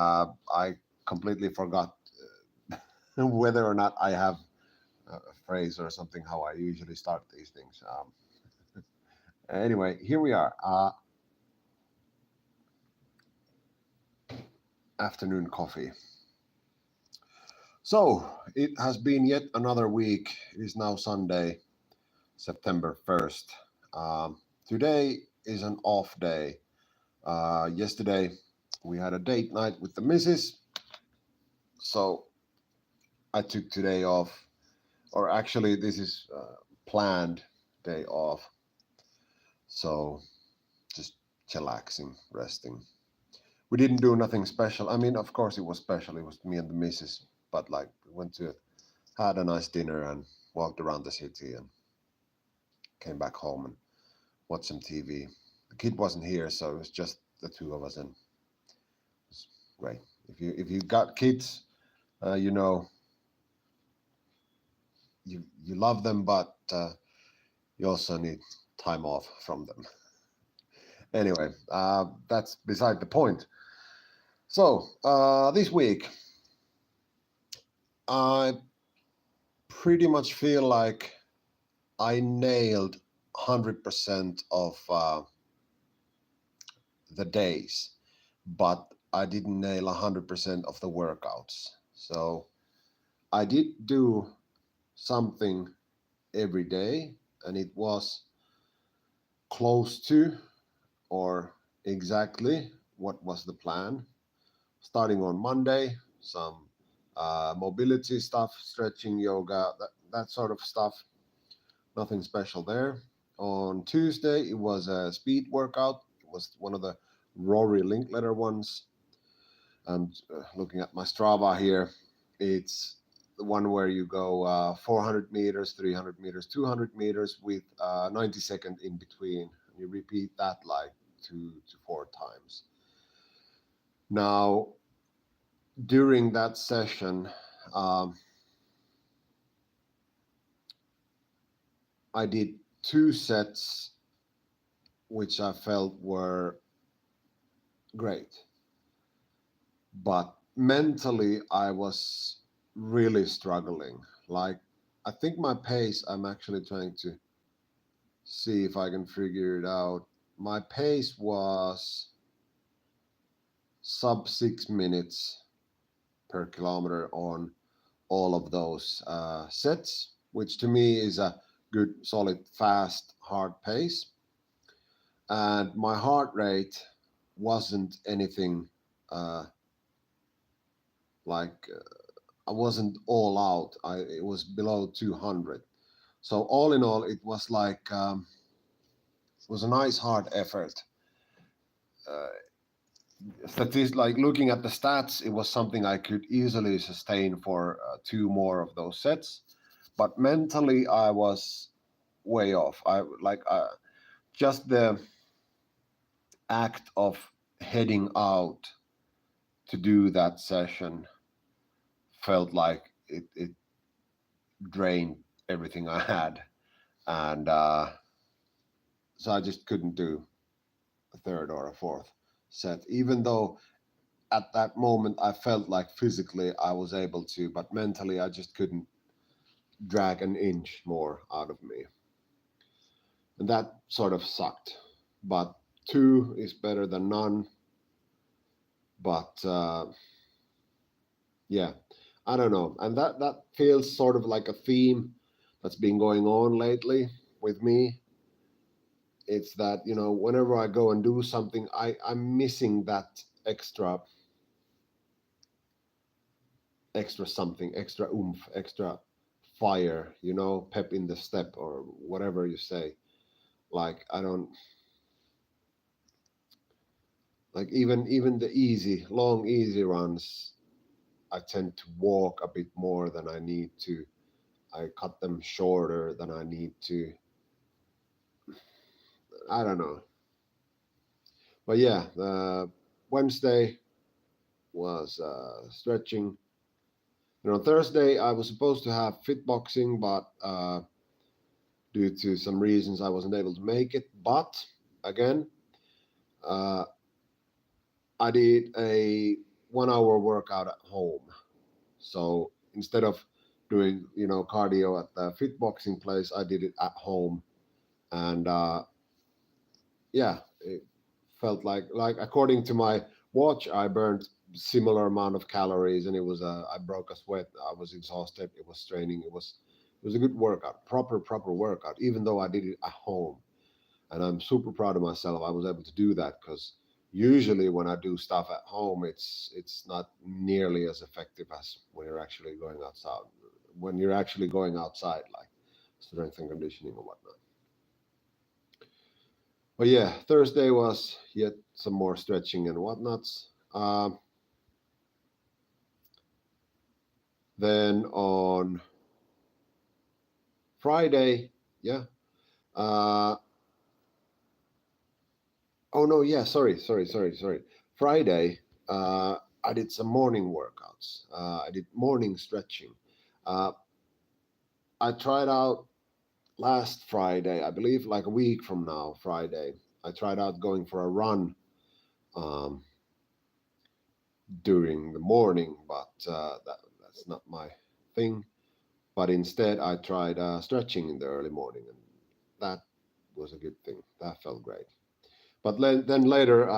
I completely forgot whether or not I have a phrase or something how I usually start these things. Anyway, here we are. Afternoon coffee. So it has been yet another week. It is now Sunday, September 1st. Today is an off day. Yesterday we had a date night with the missus, so I took today off, or actually, this is planned day off. So just chillaxing, resting. We didn't do nothing special. I mean, of course, it was special. It was me and the missus, but like we went to had a nice dinner and walked around the city and came back home and watched some TV. The kid wasn't here, so it was just the two of us, and it was great. If you got kids, you know you love them, but you also need time off from them. Anyway, that's beside the point. So this week, I pretty much feel like I nailed 100% of the days, but I didn't nail 100% of the workouts. So I did do something every day, and it was close to or exactly what was the plan. Starting on Monday, some mobility stuff, stretching, yoga, that sort of stuff. Nothing special there. On Tuesday, it was a speed workout. It was one of the Rory Linkletter ones. And looking at my Strava here, it's the one where you go 400 meters, 300 meters, 200 meters with 90-second in between. You repeat that like 2 to 4 times. Now, during that session, um, I did 2 sets, which I felt were great. But mentally, I was really struggling. Like, I think my pace, I'm actually trying to see if I can figure it out. My pace was sub 6 minutes per kilometer on all of those sets, which to me is a good, solid, fast, hard pace. And my heart rate wasn't anything uh, like I wasn't all out. It was below 200. So all in all, it was like it was a nice hard effort. Uh, like looking at the stats, it was something I could easily sustain for two more of those sets. But mentally, I was way off. I like just the act of heading out to do that session felt like it drained everything I had, and so I just couldn't do a third or a fourth set, even though at that moment I felt like physically I was able to, but mentally I just couldn't drag an inch more out of me. And that sort of sucked. But two is better than none. But yeah, I don't know. And that feels sort of like a theme that's been going on lately with me. It's that, whenever I go and do something, I'm missing that extra something, extra oomph, extra fire, pep in the step or whatever you say. Like I don't like even the long easy runs. I tend to walk a bit more than I need to. I cut them shorter than I need to. I don't know, but yeah, Wednesday was stretching. Thursday I was supposed to have fit boxing, but due to some reasons I wasn't able to make it. But again, uh, I did a 1 hour workout at home. So instead of doing, cardio at the fit boxing place, I did it at home. And yeah, it felt like according to my watch, I burned similar amount of calories, and I broke a sweat. I was exhausted. It was straining. It was a good workout, proper workout, even though I did it at home. And I'm super proud of myself. I was able to do that because usually when I do stuff at home, it's not nearly as effective as when you're actually going outside. When you're actually going outside, like strength and conditioning or whatnot. But yeah, Thursday was yet some more stretching and whatnots. Then on Friday, yeah. Uh, oh no, yeah. Sorry. Friday, I did some morning workouts. I did morning stretching. Uh, I tried out last Friday, I believe, like a week from now, Friday. I tried out going for a run um, during the morning, but that's not my thing. But instead, I tried stretching in the early morning, and that was a good thing. That felt great. But then later,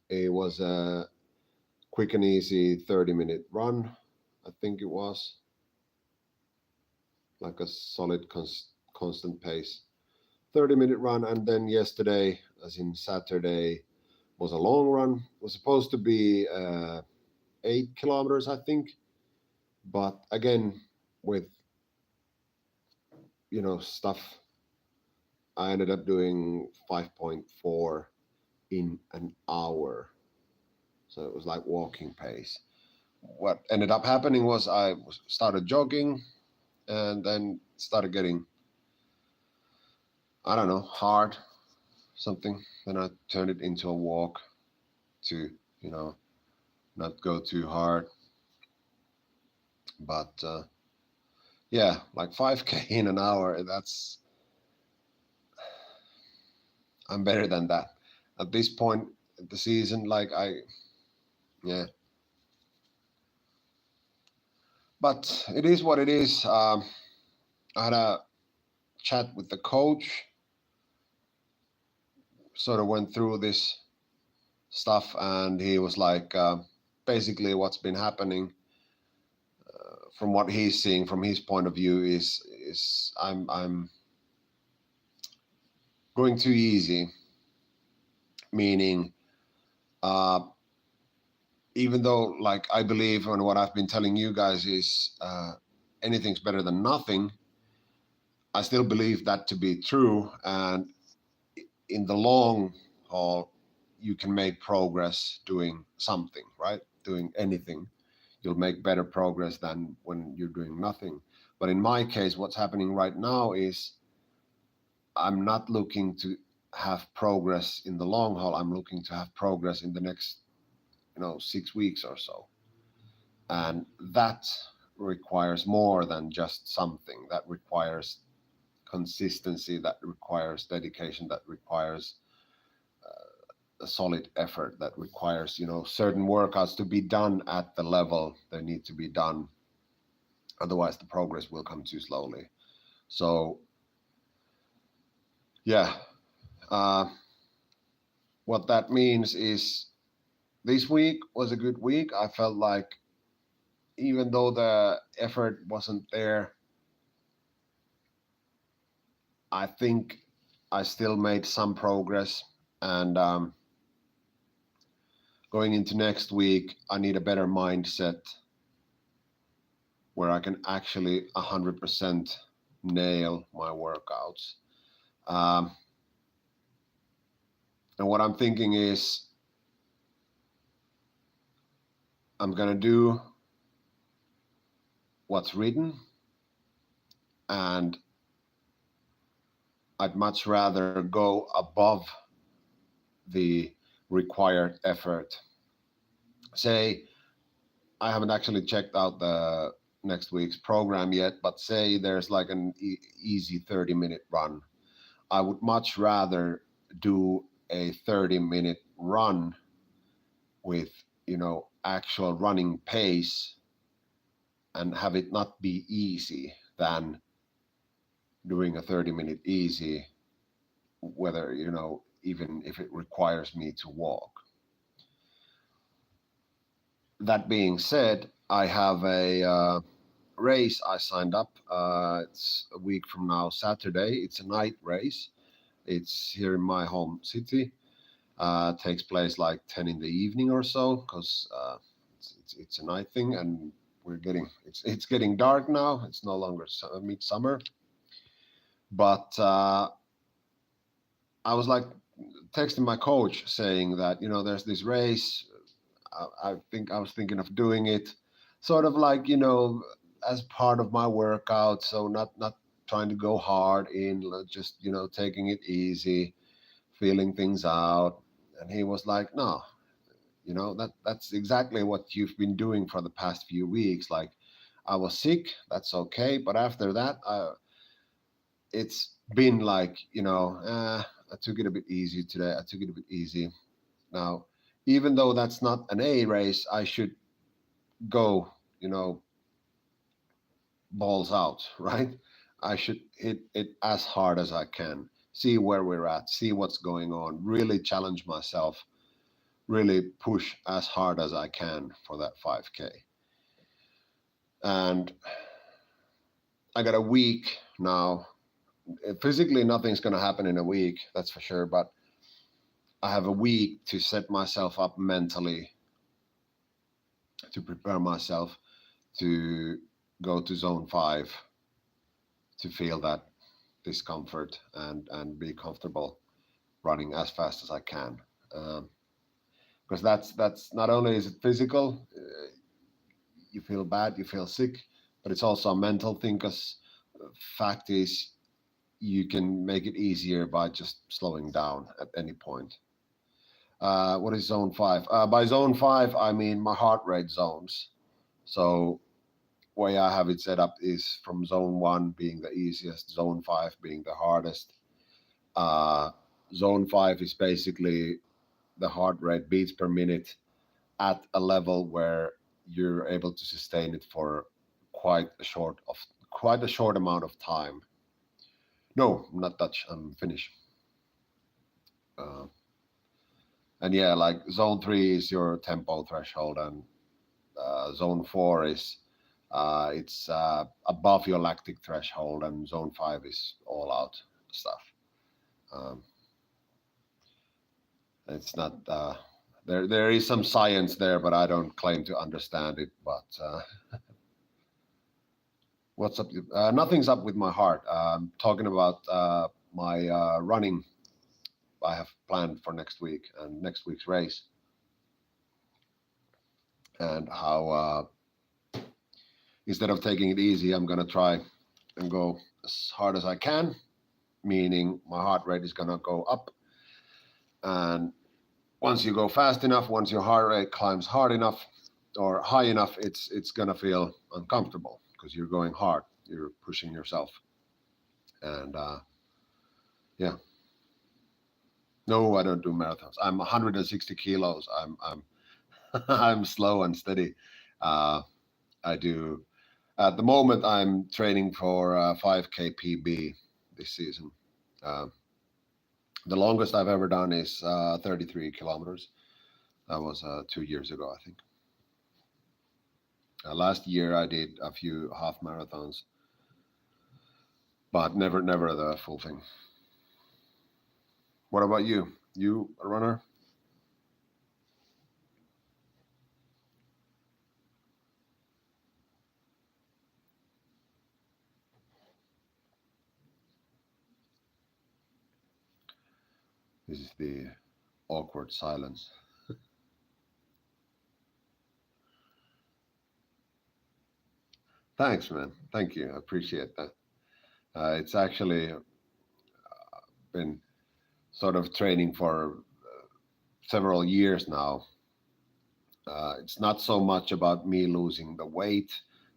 it was a quick and easy 30-minute run. I think it was like a solid, constant pace. 30-minute run. And then yesterday, as in Saturday, was a long run. It was supposed to be 8 kilometers, I think. But again, with, stuff, I ended up doing 5.4 in an hour. So it was like walking pace. What ended up happening was started jogging and then started getting, I don't know, hard, something. Then I turned it into a walk to, you know, not go too hard. But yeah, like 5K in an hour, I'm better than that. At this point of the season, yeah. But it is what it is. I had a chat with the coach, sort of went through this stuff, and he was like, basically, what's been happening from what he's seeing from his point of view is I'm going too easy, meaning uh, even though like I believe and what I've been telling you guys is anything's better than nothing, I still believe that to be true. And in the long haul, you can make progress doing something, right? Doing anything. You'll make better progress than when you're doing nothing. But in my case, what's happening right now is I'm not looking to have progress in the long haul. I'm looking to have progress in the next, 6 weeks or so. And that requires more than just something. That requires consistency, that requires dedication, that requires a solid effort, that requires, certain workouts to be done at the level they need to be done. Otherwise, the progress will come too slowly. So, yeah, uh, what that means is this week was a good week. I felt like even though the effort wasn't there, I think I still made some progress. And going into next week, I need a better mindset where I can actually 100% nail my workouts. Um, and what I'm thinking is I'm going to do what's written, and I'd much rather go above the required effort. Say, I haven't actually checked out the next week's program yet, but say there's like an easy 30-minute run. I would much rather do a 30-minute run with, actual running pace and have it not be easy than doing a 30-minute easy, whether, even if it requires me to walk. That being said, I have a race I signed up. It's a week from now, Saturday. It's a night race. It's here in my home city. Takes place like 10 in the evening or so, because it's a night thing, and it's getting dark now. It's no longer midsummer. But I was like texting my coach saying that, there's this race. I think I was thinking of doing it, sort of like, as part of my workout. So not trying to go hard in, just, taking it easy, feeling things out. And he was like, no, that's exactly what you've been doing for the past few weeks. Like, I was sick, that's okay, but after that, it's been like, I took it a bit easy today. I took it a bit easy. Now, even though that's not an A race, I should go, balls out, right? I should hit it as hard as I can, see where we're at, see what's going on, really challenge myself, really push as hard as I can for that 5K. And I got a week now. Physically, nothing's going to happen in a week, that's for sure. But I have a week to set myself up mentally, to prepare myself to go to zone 5, to feel that discomfort and be comfortable running as fast as I can. Because that's not only is it physical, you feel bad, you feel sick, but it's also a mental thing. Because fact is, you can make it easier by just slowing down at any point. What is zone 5? By zone 5, I mean my heart rate zones. So way I have it set up is from zone 1 being the easiest, zone 5 being the hardest. Uh, Zone 5 is basically the heart rate beats per minute at a level where you're able to sustain it for quite a short amount of time. No, not Dutch. I'm Finnish. Uh, and yeah, like zone 3 is your tempo threshold, and zone 4 is it's above your lactic threshold, and zone 5 is all out stuff. Um, it's not there is some science there, but I don't claim to understand it. But what's up? Nothing's up with my heart. Talking about my running I have planned for next week and next week's race, and how instead of taking it easy, I'm gonna try and go as hard as I can, meaning my heart rate is gonna go up. And once you go fast enough, once your heart rate climbs hard enough or high enough, it's gonna feel uncomfortable because you're going hard, you're pushing yourself. And yeah, no, I don't do marathons. I'm 160 kilos. I'm I'm slow and steady. Uh, I do at the moment. I'm training for 5K PB this season. Uh, the longest I've ever done is 33 kilometers. That was 2 years ago, I think. Last year I did a few half marathons, but never the full thing. What about you? You a runner? This is the awkward silence. Thanks, man. Thank you. I appreciate that. It's actually been sort of training for several years now. It's not so much about me losing the weight.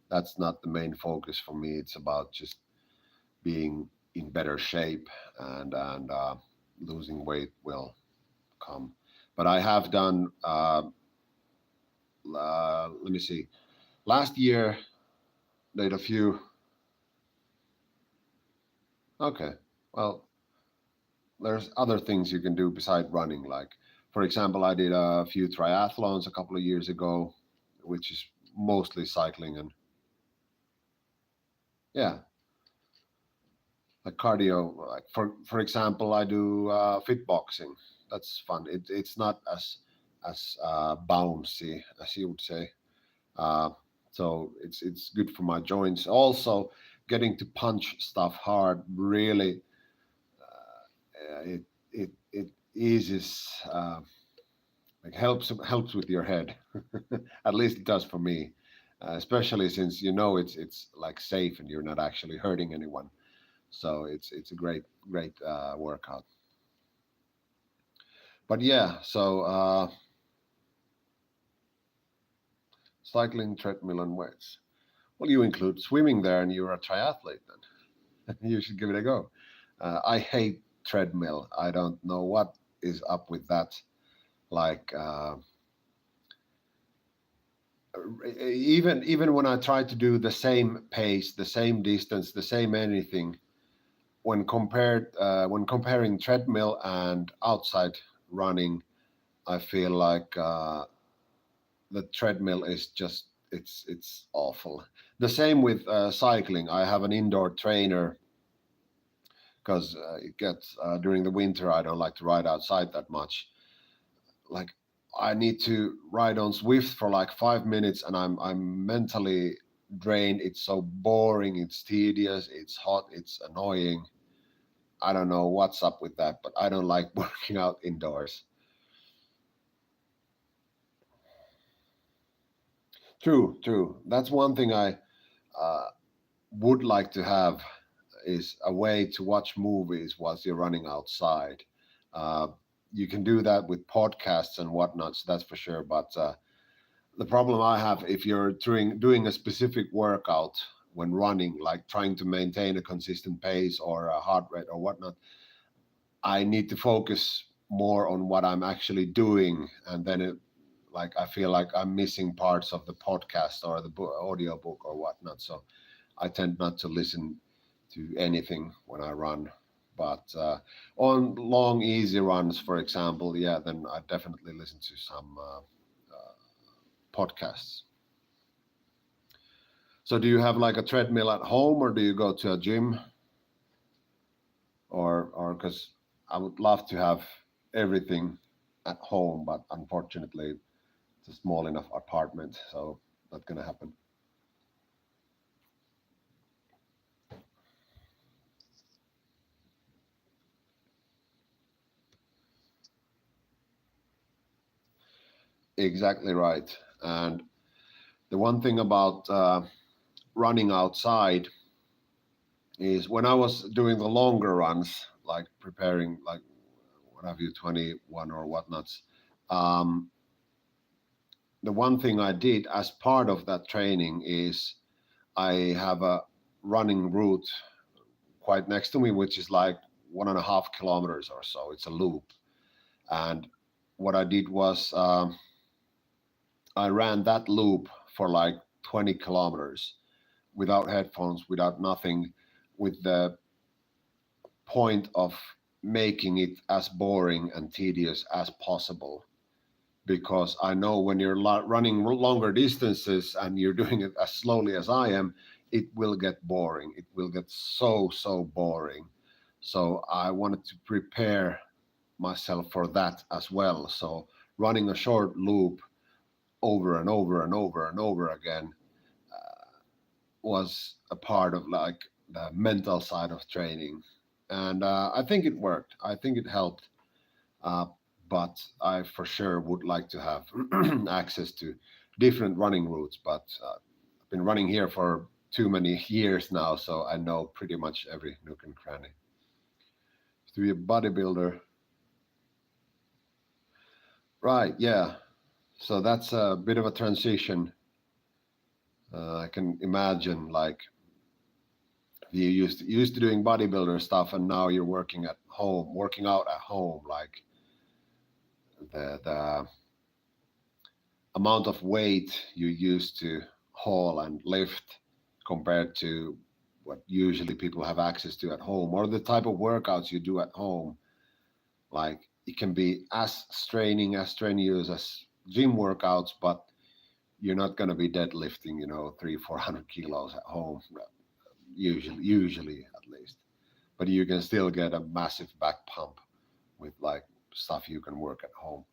That's not the main focus for me. It's about just being in better shape, and losing weight will come. But I have done let me see. Last year, did a few. Okay, well, there's other things you can do beside running. Like, for example, I did a few triathlons a couple of years ago, which is mostly cycling and yeah, like cardio. Like for example, I do fit boxing. That's fun. It's not as bouncy as you would say. Uh, so it's good for my joints. Also, getting to punch stuff hard really it eases like helps with your head. At least it does for me, especially since you know it's like safe and you're not actually hurting anyone. So it's a great workout. But yeah, so cycling, treadmill, and weights. Well, you include swimming there, and you're a triathlete. Then you should give it a go. I hate treadmill. I don't know what is up with that. Like even when I try to do the same pace, the same distance, the same anything, when comparing treadmill and outside running, I feel like the treadmill is just it's awful. The same with cycling. I have an indoor trainer because it gets during the winter. I don't like to ride outside that much. Like I need to ride on Swift for like 5 minutes, and I'm mentally drained. It's so boring. It's tedious. It's hot. It's annoying. I don't know what's up with that, but I don't like working out indoors. True, true. That's one thing I uh, would like to have is a way to watch movies whilst you're running outside. Uh, you can do that with podcasts and whatnot, so that's for sure. But the problem I have if you're doing a specific workout when running, like trying to maintain a consistent pace or a heart rate or whatnot, I need to focus more on what I'm actually doing, and then like I feel like I'm missing parts of the podcast or the audio book or whatnot. So I tend not to listen to anything when I run. But on long, easy runs, for example, yeah, then I definitely listen to some podcasts. So do you have like a treadmill at home, or do you go to a gym, or because I would love to have everything at home, but unfortunately, it's a small enough apartment, so not gonna happen. Exactly right. And the one thing about running outside is when I was doing the longer runs, like preparing, like what have you, 21 or whatnots. Um, the one thing I did as part of that training is I have a running route quite next to me, which is like 1.5 kilometers or so. It's a loop. And what I did was I ran that loop for like 20 kilometers without headphones, without nothing, with the point of making it as boring and tedious as possible. Because I know when you're running longer distances and you're doing it as slowly as I am, it will get boring. It will get so boring. So I wanted to prepare myself for that as well. So running a short loop over and over and over and over again was a part of like the mental side of training, and I think it worked. I think it helped, uh, but I for sure would like to have access to different running routes. But I've been running here for too many years now, so I know pretty much every nook and cranny. To be a bodybuilder, right? Yeah. So that's a bit of a transition. I can imagine like you used to doing bodybuilder stuff and now you're working at home, working out at home, like the amount of weight you use to haul and lift compared to what usually people have access to at home, or the type of workouts you do at home. Like it can be as straining, as strenuous as gym workouts, but you're not going to be deadlifting, 300-400 kilos at home, usually at least. But you can still get a massive back pump with like stuff you can work at home.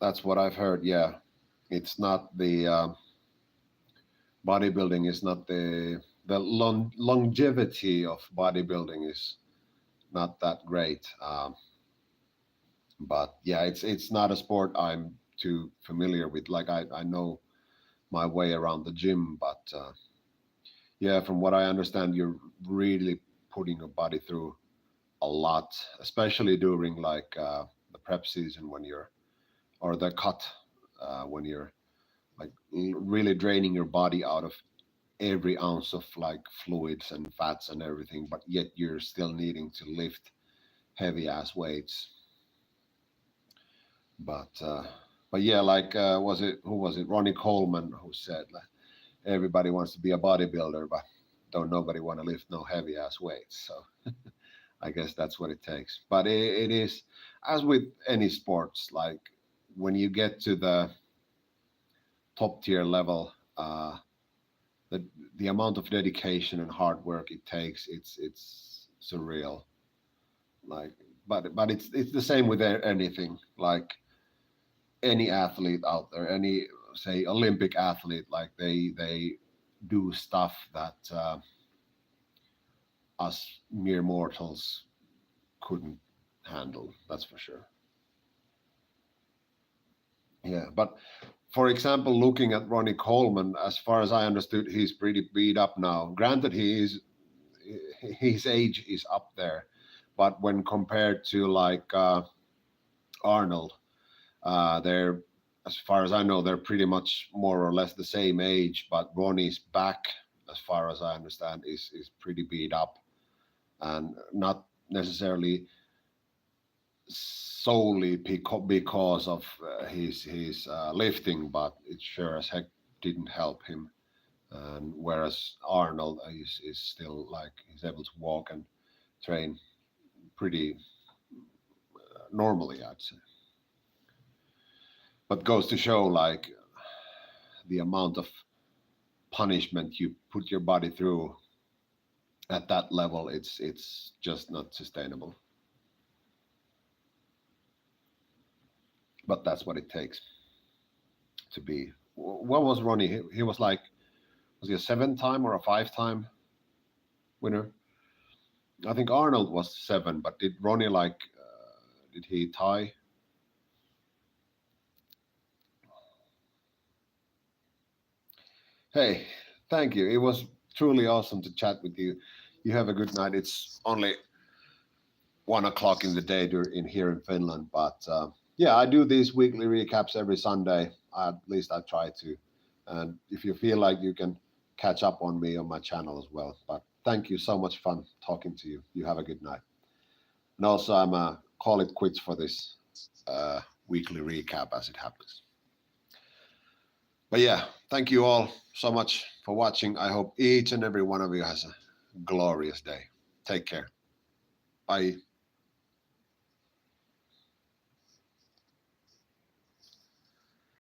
That's what I've heard. Yeah, it's not the bodybuilding is not the longevity of bodybuilding is not that great. But yeah, it's not a sport I'm too familiar with. Like I know my way around the gym, but yeah, from what I understand, you're really putting your body through a lot, especially during like the prep season when you're or the cut when you're like really draining your body out of every ounce of like fluids and fats and everything, but yet you're still needing to lift heavy ass weights. But yeah, like was it who was it? Ronnie Coleman who said like, everybody wants to be a bodybuilder, but don't nobody want to lift no heavy ass weights. So I guess that's what it takes. But it is as with any sports, like when you get to the top tier level, the the amount of dedication and hard work it takes, it's surreal. Like, but it's the same with anything. Like any athlete out there, any say Olympic athlete, like they do stuff that us mere mortals couldn't handle. That's for sure. Yeah, but for example, looking at Ronnie Coleman, as far as I understood, he's pretty beat up now. Granted, his age is up there, but when compared to like Arnold, they're as far as I know, they're pretty much more or less the same age. But Ronnie's back, as far as I understand, is pretty beat up, and not necessarily solely because of his lifting, but it sure as heck didn't help him. And whereas Arnold is still like he's able to walk and train pretty normally, I'd say. But goes to show like the amount of punishment you put your body through at that level, it's just not sustainable. But that's what it takes to be. What was Ronnie? He was like, was he a 7 time or a 5 time winner? I think Arnold was 7, but did Ronnie like, did he tie? Hey, thank you. It was truly awesome to chat with you. You have a good night. It's only 1 o'clock in the day in here in Finland, but yeah, I do these weekly recaps every Sunday. At least I try to. And if you feel like you can catch up on me on my channel as well. But thank you so much fun talking to you. You have a good night. And also, I'm call it quits for this weekly recap as it happens. But yeah, thank you all so much for watching. I hope each and every one of you has a glorious day. Take care. Bye.